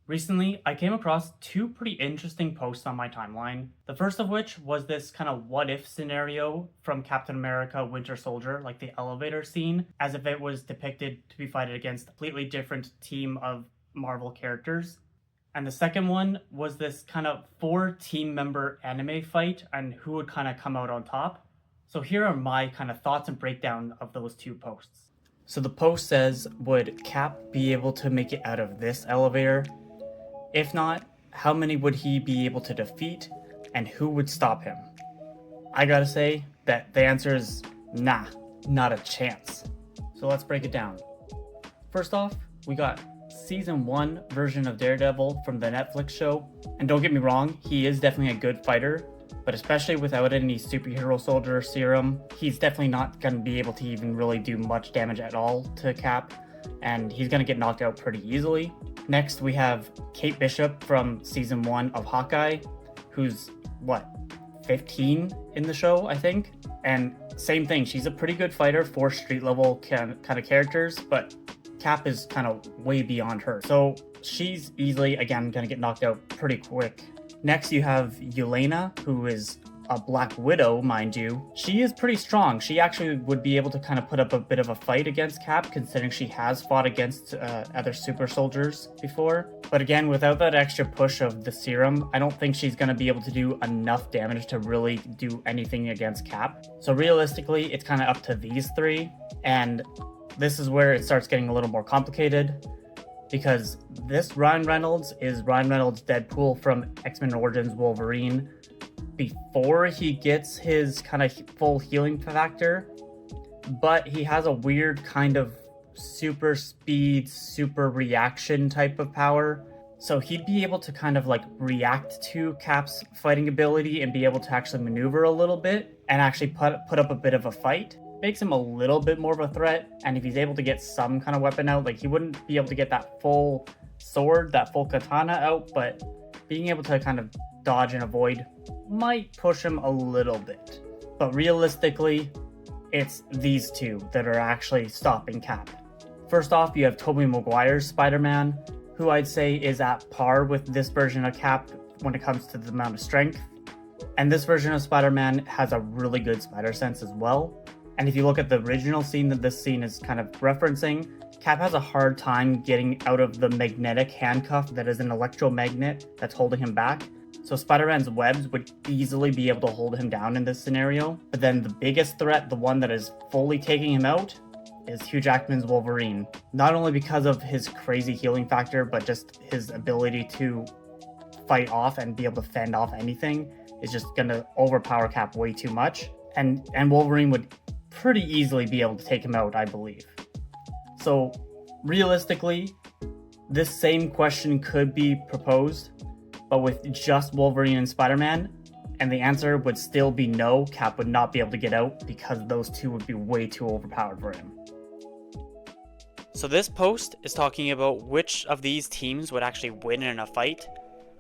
Recently, I came across two pretty interesting posts on my timeline. The first of which was this kind of what if scenario from Captain America Winter Soldier, like the elevator scene, as if it was depicted to be fighting against a completely different team of Marvel characters. And the second one was this kind of four team member anime fight and who would kind of come out on top. So here are my kind of thoughts and breakdown of those two posts. So the post says, would Cap be able to make it out of this elevator? If not, how many would he be able to defeat, and who would stop him? I gotta say that the answer is nah, not a chance. So let's break it down. First off, we got season 1 version of Daredevil from the Netflix show, and don't get me wrong, he is definitely a good fighter, but especially without any superhero soldier serum, he's definitely not gonna be able to even really do much damage at all to Cap, and he's gonna get knocked out pretty easily. Next, we have Kate Bishop from season 1 of Hawkeye, who's, 15 in the show, I think? And same thing, she's a pretty good fighter for street level kind of characters, but Cap is kind of way beyond her. So she's easily, again, gonna get knocked out pretty quick. Next, you have Yelena, who is a Black Widow, mind you. She is pretty strong. She actually would be able to kind of put up a bit of a fight against Cap, considering she has fought against other super soldiers before. But again, without that extra push of the serum, I don't think she's going to be able to do enough damage to really do anything against Cap. So realistically, it's kind of up to these three. And this is where it starts getting a little more complicated, because this Ryan Reynolds is Ryan Reynolds' Deadpool from X-Men Origins Wolverine before he gets his kind of full healing factor, but he has a weird kind of super speed, super reaction type of power. So he'd be able to kind of like react to Cap's fighting ability and be able to actually maneuver a little bit and actually put up a bit of a fight. Makes him a little bit more of a threat, and if he's able to get some kind of weapon out, like he wouldn't be able to get that full sword, that full katana out, but being able to kind of dodge and avoid might push him a little bit. But realistically, it's these two that are actually stopping Cap. First off, you have Tobey Maguire's Spider-Man, who I'd say is at par with this version of Cap when it comes to the amount of strength. And this version of Spider-Man has a really good spider sense as well. And if you look at the original scene that this scene is kind of referencing, Cap has a hard time getting out of the magnetic handcuff that is an electromagnet that's holding him back. So Spider-Man's webs would easily be able to hold him down in this scenario. But then the biggest threat, the one that is fully taking him out, is Hugh Jackman's Wolverine. Not only because of his crazy healing factor, but just his ability to fight off and be able to fend off anything is just going to overpower Cap way too much. And Wolverine would pretty easily be able to take him out, I believe. So realistically, this same question could be proposed, but with just Wolverine and Spider-Man, and the answer would still be no, Cap would not be able to get out because those two would be way too overpowered for him. So this post is talking about which of these teams would actually win in a fight.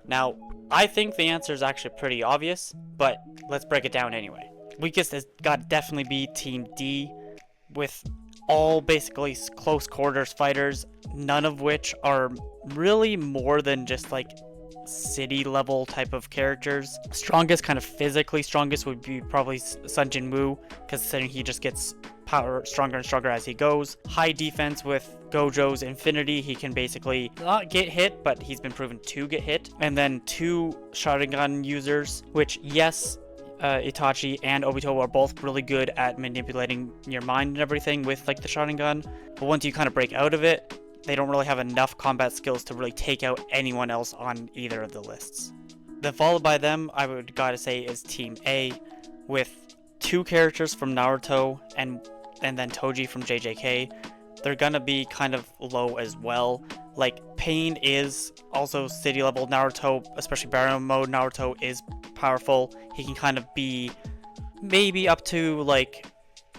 Now, I think the answer is actually pretty obvious, but let's break it down anyway. Weakest has got to definitely be Team D, with all basically close quarters fighters, none of which are really more than just like city level type of characters. Strongest, kind of physically strongest, would be probably Sun Jin Woo, considering he just gets power stronger and stronger as he goes. High defense with Gojo's Infinity, he can basically not get hit, but he's been proven to get hit. And then two Sharingan users, which yes, Itachi and Obito are both really good at manipulating your mind and everything with like the Sharingan, but once you kind of break out of it, they don't really have enough combat skills to really take out anyone else on either of the lists. Then followed by them, I would gotta say, is Team A, with two characters from Naruto and then Toji from JJK. They're gonna be kind of low as well. Like, Pain is also city level. Naruto, especially Baryon mode Naruto, is powerful. He can kind of be maybe up to like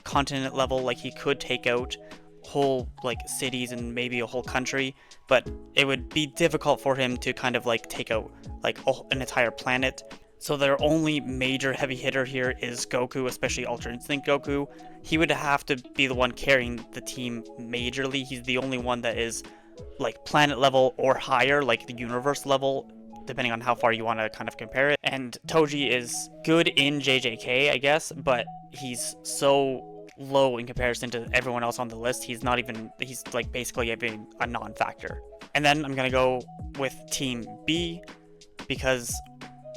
continent level, like he could take out whole like cities and maybe a whole country, but it would be difficult for him to kind of like take out like an entire planet. So their only major heavy hitter here is Goku, especially Ultra Instinct Goku. He would have to be the one carrying the team majorly. He's the only one that is like planet level or higher, like the universe level, depending on how far you want to kind of compare it. And Toji is good in JJK, I guess, but he's so low in comparison to everyone else on the list. He's like basically even a non-factor. And then I'm gonna go with Team B because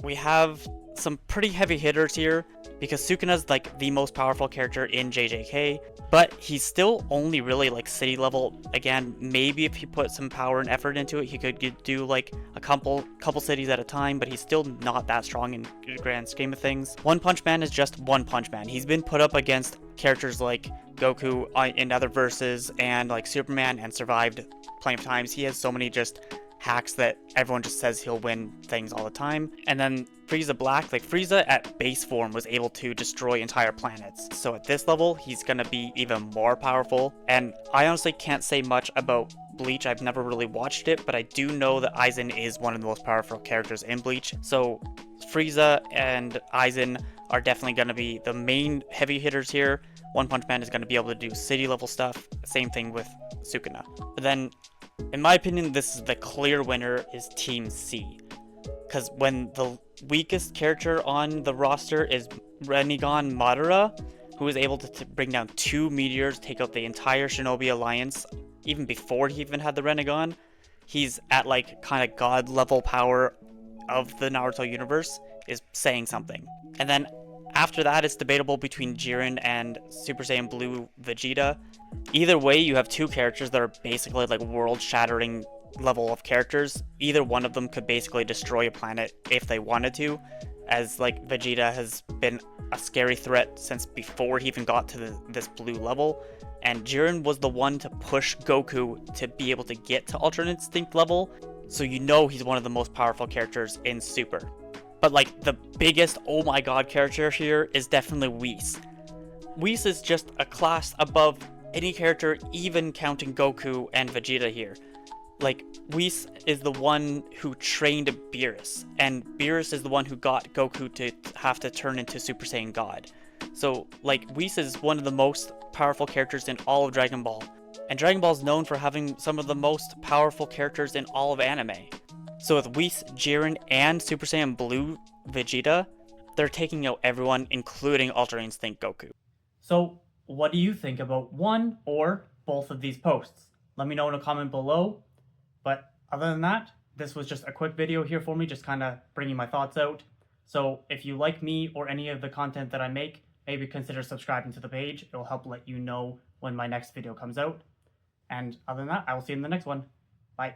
we have some pretty heavy hitters here, because Sukuna's like the most powerful character in JJK, but he's still only really like city level. Again, maybe if he put some power and effort into it, he could do like a couple cities at a time, but he's still not that strong in the grand scheme of things. One Punch Man is just One Punch Man. He's been put up against characters like Goku in other verses and like Superman and survived plenty of times. He has so many just hacks that everyone just says he'll win things all the time. And then Frieza Black, like Frieza at base form was able to destroy entire planets. So at this level, he's gonna be even more powerful. And I honestly can't say much about Bleach. I've never really watched it, but I do know that Aizen is one of the most powerful characters in Bleach. So Frieza and Aizen are definitely gonna be the main heavy hitters here. One Punch Man is gonna be able to do city level stuff. Same thing with Sukuna. But then in my opinion, this is the clear winner is Team C. Because when the weakest character on the roster is Rinnegan Madara, who is able to bring down 2 meteors, take out the entire Shinobi Alliance, even before he even had the Rinnegan, he's at like kind of god level power of the Naruto universe, is saying something. And then after that, it's debatable between Jiren and Super Saiyan Blue Vegeta. Either way, you have 2 characters that are basically like world-shattering level of characters. Either one of them could basically destroy a planet if they wanted to, as like Vegeta has been a scary threat since before he even got to this blue level, and Jiren was the one to push Goku to be able to get to Ultra Instinct level, so you know he's one of the most powerful characters in Super. But like the biggest oh my god character here is definitely Whis. Whis is just a class above any character, even counting Goku and Vegeta here. Like, Whis is the one who trained Beerus, and Beerus is the one who got Goku to have to turn into Super Saiyan God. So, like, Whis is one of the most powerful characters in all of Dragon Ball, and Dragon Ball is known for having some of the most powerful characters in all of anime. So with Whis, Jiren, and Super Saiyan Blue Vegeta, they're taking out everyone, including Ultra Instinct Goku. So, what do you think about one or both of these posts? Let me know in a comment below. But other than that, this was just a quick video here for me, just kind of bringing my thoughts out. So if you like me or any of the content that I make, maybe consider subscribing to the page. It will help let you know when my next video comes out. And other than that, I will see you in the next one. Bye.